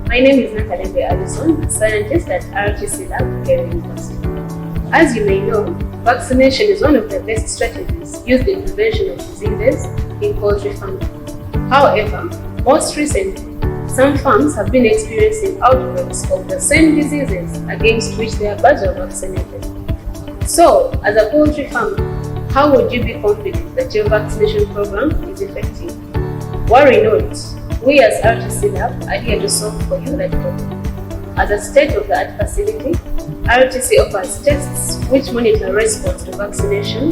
My name is Natalie Allison, a scientist at RTC Lab here at University. As you may know, vaccination is one of the best strategies used in prevention of diseases in poultry farming. However, most recently, some farms have been experiencing outbreaks of the same diseases against which their birds are vaccinated. So, as a poultry farmer, how would you be confident that your vaccination program is effective? Worry not, we as RTC Lab are here to solve for you that problem. As a state-of-the-art facility, RTC offers tests which monitor response to vaccination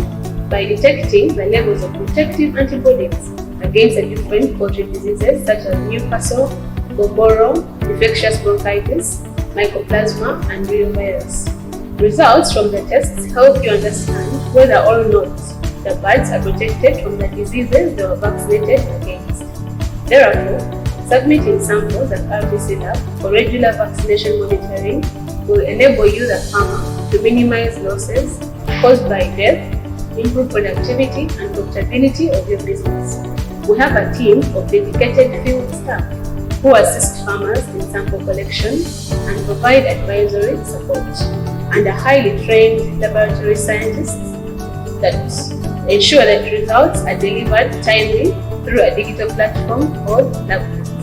by detecting the levels of protective antibodies against the different poultry diseases such as Newcastle, Gumboro, infectious bronchitis, mycoplasma, and reovirus. Results from the tests help you understand whether or not the birds are protected from the diseases they were vaccinated against. Therefore, submitting samples at RTC Lab for regular vaccination monitoring will enable you, the farmer, to minimize losses caused by death, improve productivity and profitability of your business. We have a team of dedicated field staff who assist farmers in sample collection and provide advisory support, and a highly trained laboratory scientists that ensure that results are delivered timely through a digital platform called lucrative.